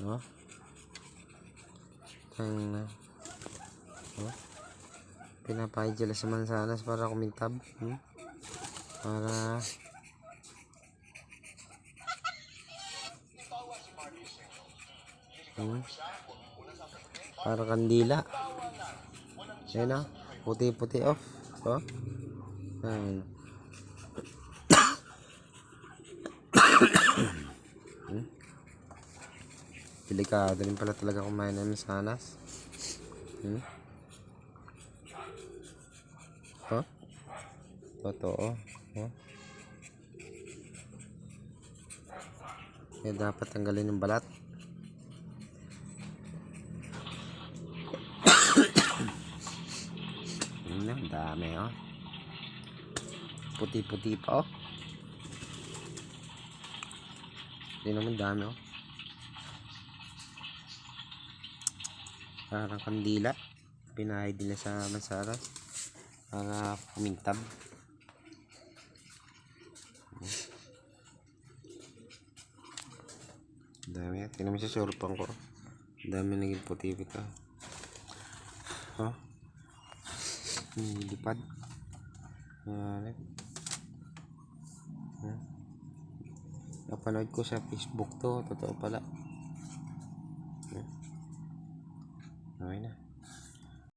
Oh. Ang oh. Pinapahid sila sa mansanas para kumintab. Para para kandila. Ayan o. Puti-puti off. Oh. Ayan. Delikado rin pala talaga kumain ng mansanas. Oh. Totoo. Oh. Kaya dapat tanggalin yung balat. Ang dami oh. Puti-puti pa oh. Hindi naman dami oh. Parang kandila. Pinahid nila sa mansanas para kumintab. Dami yan. Tingnan mo sa surpang ko. Dami naging puti-puti oh. Nilipad. Napanood ko sa Facebook to. Totoo pala.